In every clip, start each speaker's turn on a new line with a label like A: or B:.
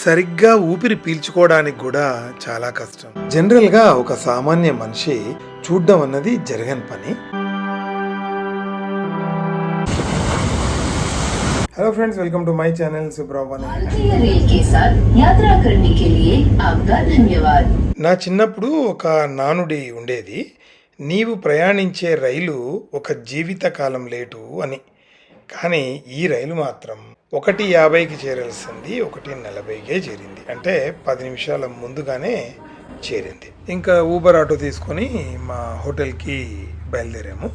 A: సరిగ్గా ఊపిరి పీల్చుకోవడానికి కూడా చాలా కష్టం. జనరల్గా ఒక సామాన్య మనిషి చూడడం అన్నది జరగని పని. Hello friends, welcome to my channel Subramanya.
B: भारतीय रेल के साथ यात्रा करने के लिए आपका धन्यवाद।
A: నా చిన్నప్పుడు ఒక నానుడి ఉండేది, నీవు ప్రయాణించే రైలు ఒక జీవితకాలం లేటు అని. కానీ ఈ రైలు మాత్రం 1:50కి చేరాల్సింది 1:40కే చేరింది. అంటే 10 నిమిషాల ముందుగానే చేరింది. ఇంకా ఊబర్ ఆటో తీసుకొని మా హోటల్కి బయలుదేరాము.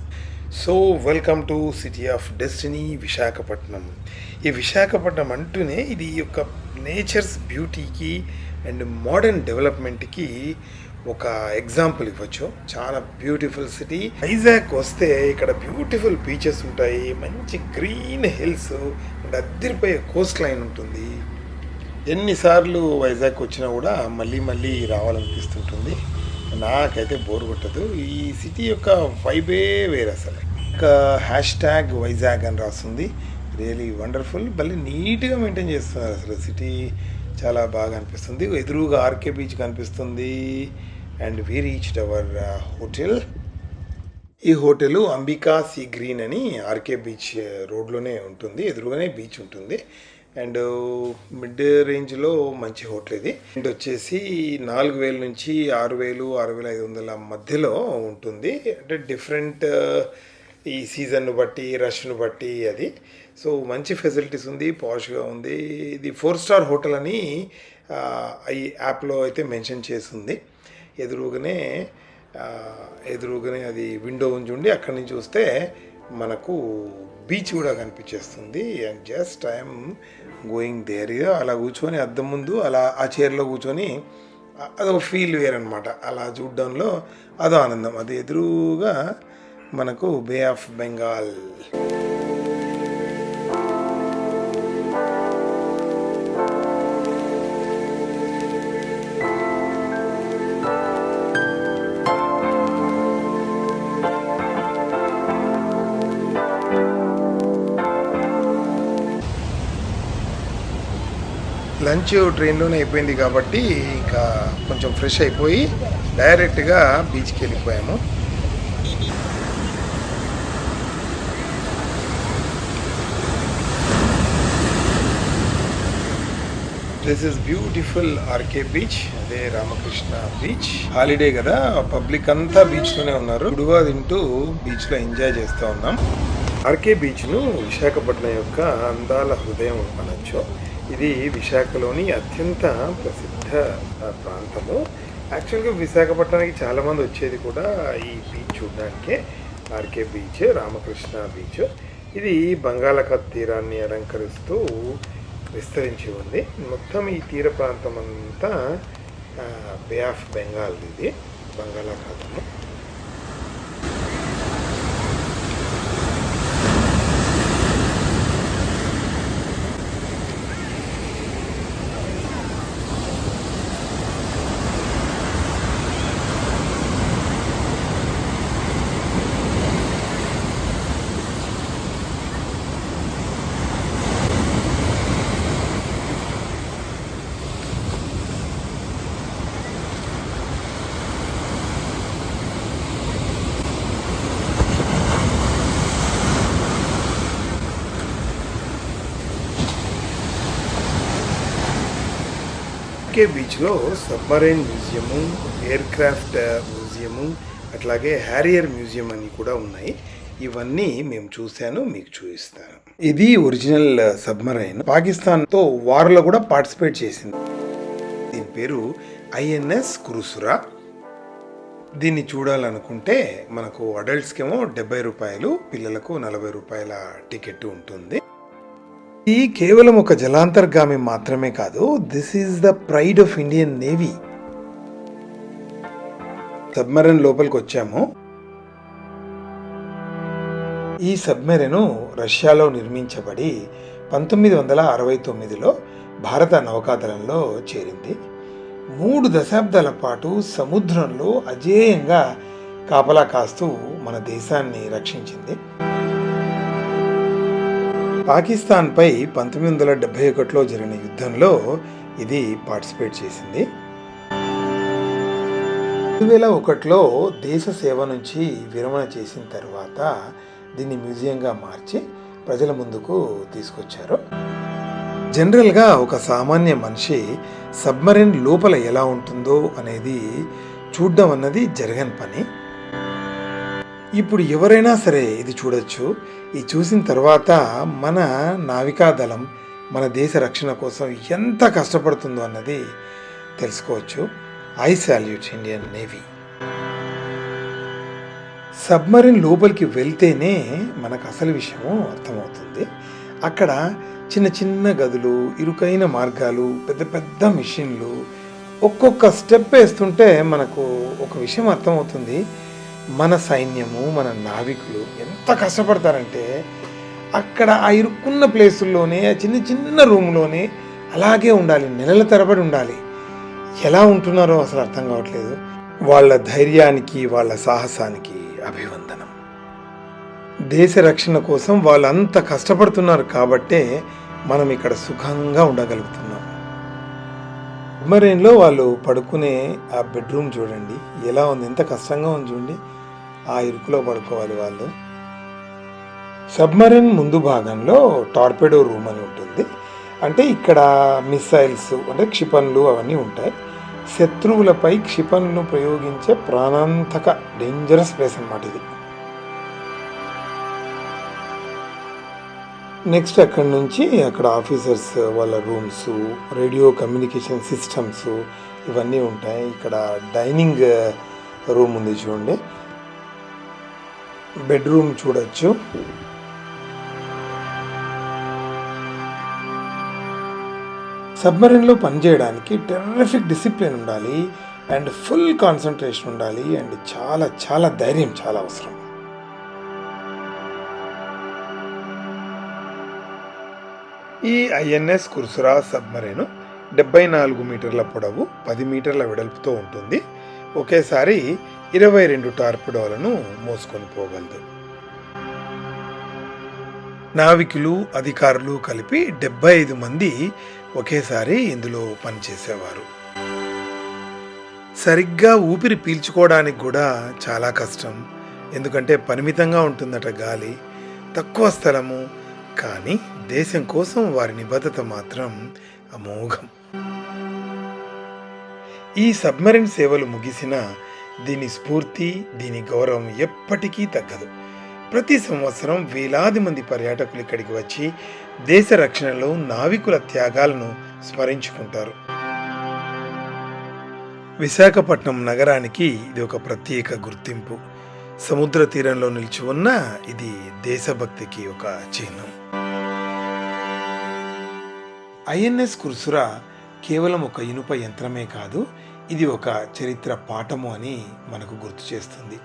A: So welcome to city of destiny Visakhapatnam. ఈ విశాఖపట్నం అంటూనే ఇది యొక్క నేచర్స్ బ్యూటీకి అండ్ మోడర్న్ డెవలప్మెంట్కి ఒక ఎగ్జాంపుల్ ఇవ్వచ్చు. చాలా బ్యూటిఫుల్ సిటీ. వైజాగ్ వస్తే ఇక్కడ బ్యూటిఫుల్ బీచెస్ ఉంటాయి, మంచి గ్రీన్ హిల్స్ అండ్ అద్దరిపోయే కోస్ట్ లైన్ ఉంటుంది. ఎన్నిసార్లు వైజాగ్ వచ్చినా కూడా మళ్ళీ మళ్ళీ రావాలనిపిస్తుంటుంది. నాకైతే బోర్ కొట్టదు. ఈ సిటీ యొక్క వైబే వేరే అసలు. ఇంకా హ్యాష్ట్యాగ్ వైజాగ్ అని రాస్తుంది. Really wonderful. మళ్ళీ నీట్గా మెయింటైన్ చేస్తున్నారు అసలు. సిటీ చాలా బాగా అనిపిస్తుంది. ఎదురుగా ఆర్కే బీచ్ కనిపిస్తుంది. And we reached hour hotel. ఈ హోటల్ అంబికా సీ గ్రీన్ అని ఆర్కే బీచ్ రోడ్లోనే ఉంటుంది. ఎదురుగానే బీచ్ ఉంటుంది. అండ్ మిడ్ రేంజ్లో మంచి హోటల్ ఇది. అండ్ వచ్చేసి 4,000 నుంచి 6,000, 6,500 మధ్యలో ఉంటుంది. అంటే డిఫరెంట్ ఈ సీజన్ను బట్టి, రష్ను బట్టి అది. సో మంచి ఫెసిలిటీస్ ఉంది, పాష్గా ఉంది. ఇది 4 స్టార్ హోటల్ అని ఈ యాప్లో అయితే మెన్షన్ చేస్తుంది. ఎదురుగానే అది విండో ఉండి అక్కడి నుంచి చూస్తే మనకు బీచ్ కూడా కనిపించేస్తుంది. And just I'm going there. అలా కూర్చొని అద్దం ముందు అలా ఆ చైర్లో కూర్చొని అదొక ఫీల్ వేరనమాట. అలా చూడడంలో అదో ఆనందం. అది ఎదురుగా మనకు బే ఆఫ్ బెంగాల్. లంచ్ ట్రైన్లోనే అయిపోయింది కాబట్టి ఇంకా కొంచెం ఫ్రెష్ అయిపోయి డైరెక్ట్గా బీచ్కి వెళ్ళిపోయాము. This is beautiful RK beach. అదే రామకృష్ణ బీచ్. హాలిడే కదా, పబ్లిక్ అంతా బీచ్లోనే ఉన్నారు. గుడుగా తింటూ బీచ్లో ఎంజాయ్ చేస్తూ ఉన్నాం. ఆర్కే బీచ్ను విశాఖపట్నం యొక్క అందాల హృదయం అనొచ్చు. ఇది విశాఖలోని అత్యంత ప్రసిద్ధ ప్రాంతము. యాక్చువల్గా విశాఖపట్నానికి చాలామంది వచ్చేది కూడా ఈ బీచ్ చూడడానికే. RK beach, Ramakrishna beach. ఇది బంగాళాఖాత తీరాన్ని అలంకరిస్తూ విస్తరించి ఉంది. మొత్తం ఈ తీర ప్రాంతం అంతా బే ఆఫ్ బెంగాల్. ఇది బంగాళాఖాతము. ఆర్కే బీచ్లో submarine museum, air craft museum, అట్లాగే హ్యారియర్ మ్యూజియం అని కూడా ఉన్నాయి. ఇవన్నీ మేము చూశాను, మీకు చూపిస్తాను. ఇది ఒరిజినల్ సబ్మరైన్. పాకిస్తాన్తో వార్లో కూడా పార్టిసిపేట్ చేసింది. దీని పేరు ఐఎన్ఎస్ కురుసురా. దీన్ని చూడాలనుకుంటే మనకు అడల్ట్స్కేమో 70 రూపాయలు, పిల్లలకు 40 రూపాయల టికెట్ ఉంటుంది. ఇది కేవలం ఒక జలాంతర్గామి మాత్రమే కాదు, this is the pride of Indian navy. Submarine లోపలికి వచ్చాము. ఈ సబ్మెరైన్ రష్యాలో నిర్మించబడి 1969లో భారత నౌకాదళంలో చేరింది. 3 దశాబ్దాల పాటు సముద్రంలో అజేయంగా కాపలా కాస్తూ మన దేశాన్ని రక్షించింది. పాకిస్తాన్పై 1971లో జరిగిన యుద్ధంలో ఇది పార్టిసిపేట్ చేసింది. 2001లో దేశ సేవ నుంచి విరమణ చేసిన తర్వాత దీన్ని మ్యూజియంగా మార్చి ప్రజల ముందుకు తీసుకొచ్చారు. జనరల్గా ఒక సామాన్య మనిషి సబ్మరీన్ లోపల ఎలా ఉంటుందో అనేది చూడడం అన్నది జరగని పని. ఇప్పుడు ఎవరైనా సరే ఇది చూడొచ్చు. ఇది చూసిన తర్వాత మన నావికాదళం మన దేశ రక్షణ కోసం ఎంత కష్టపడుతుందో అన్నది తెలుసుకోవచ్చు. I salute Indian navy. Submarine లోపలికి వెళ్తేనే మనకు అసలు విషయం అర్థమవుతుంది. అక్కడ చిన్న చిన్న గదులు, ఇరుకైన మార్గాలు, పెద్ద పెద్ద మిషన్లు, ఒక్కొక్క స్టెప్ వేస్తుంటే మనకు ఒక విషయం అర్థమవుతుంది. మన సైన్యము, మన నావికులు ఎంత కష్టపడతారంటే అక్కడ ఆ ఇరుక్కున్న ప్లేసుల్లోనే, చిన్న చిన్న రూమ్లోనే అలాగే ఉండాలి, నెలల తరబడి ఉండాలి. ఎలా ఉంటున్నారో అసలు అర్థం కావట్లేదు. వాళ్ళ ధైర్యానికి, వాళ్ళ సాహసానికి అభివందనం. దేశ రక్షణ కోసం వాళ్ళు అంత కష్టపడుతున్నారు కాబట్టే మనం ఇక్కడ సుఖంగా ఉండగలుగుతున్నాం. సబ్మరీన్లో వాళ్ళు పడుకునే ఆ బెడ్రూమ్ చూడండి ఎలా ఉంది, ఎంత కష్టంగా ఉంది చూడండి. ఆ ఇరుకులో పడుకోవాలి వాళ్ళు. సబ్మరీన్ ముందు భాగంలో టార్పెడో రూమ్ అని ఉంటుంది. అంటే ఇక్కడ మిసైల్స్ అంటే క్షిపణులు అవన్నీ ఉంటాయి. శత్రువులపై క్షిపణులను ప్రయోగించే ప్రాణాంతక డేంజరస్ ప్లేస్ అన్నమాట ఇది. నెక్స్ట్ అక్కడి నుంచి అక్కడ ఆఫీసర్స్ వాళ్ళ రూమ్స్, రేడియో కమ్యూనికేషన్ సిస్టమ్స్ ఇవన్నీ ఉంటాయి. ఇక్కడ డైనింగ్ రూమ్ ఉంది చూడండి, బెడ్రూమ్ చూడొచ్చు. సబ్మరీన్లో పనిచేయడానికి టెర్రిఫిక్ డిసిప్లిన్ ఉండాలి అండ్ ఫుల్ కాన్సన్ట్రేషన్ ఉండాలి అండ్ చాలా చాలా ధైర్యం చాలా అవసరం. ఈ ఐఎన్ఎస్ కుర్సురా సబ్మరీను 74 మీటర్ల పొడవు, 10 మీటర్ల వెడల్పుతో ఉంటుంది. ఒకేసారి 22 టార్పెడోలను మోసుకొని పోగలదు. నావికులు, అధికారులు కలిపి 75 మంది ఒకేసారి ఇందులో పనిచేసేవారు. సరిగ్గా ఊపిరి పీల్చుకోవడానికి కూడా చాలా కష్టం. ఎందుకంటే పరిమితంగా ఉంటుందట గాలి, తక్కువ స్థలము. కానీ దేశం కోసం వారి నిబద్ధత మాత్రం అమోఘం. ఈ సబ్మరీన్ సేవలు ముగిసిన దీని స్ఫూర్తి, దీని గౌరవం ఎప్పటికీ తగ్గదు. ప్రతి సంవత్సరం వేలాది మంది పర్యాటకులు ఇక్కడికి వచ్చి దేశ రక్షణలో నావికుల త్యాగాలను స్మరించుకుంటారు. విశాఖపట్నం నగరానికి ఇది ఒక ప్రత్యేక గుర్తింపు. సముద్ర తీరంలో నిలిచి ఉన్న ఇది దేశభక్తికి ఒక చిహ్నం. ఐఎన్ఎస్ కుర్సురా కేవలం ఒక ఇనుప యంత్రమే కాదు, ఇది ఒక చరిత్ర పాఠము అని మనకు గుర్తు చేస్తుంది.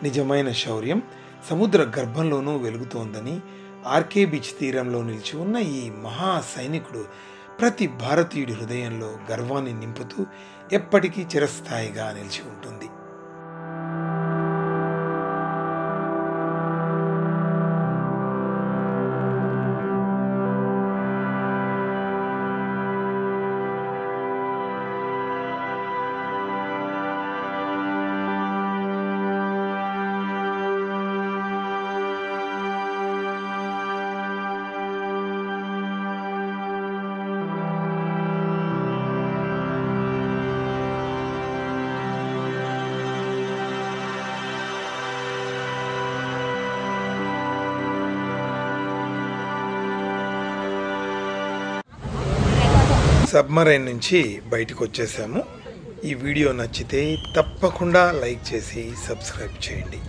A: నిజమైన శౌర్యం సముద్ర గర్భంలోనూ వెలుగుతోందని, ఆర్కే బీచ్ తీరంలో నిలిచి ఉన్న ఈ మహా సైనికుడు ప్రతి భారతీయుడి హృదయంలో గర్వాన్ని నింపుతూ ఎప్పటికీ చిరస్థాయిగా నిలిచి ఉంటుంది. సబ్మరైన్ నుంచి బయటకు వచ్చేసాము. ఈ వీడియో నచ్చితే తప్పకుండా లైక్ చేసి సబ్స్క్రైబ్ చేయండి.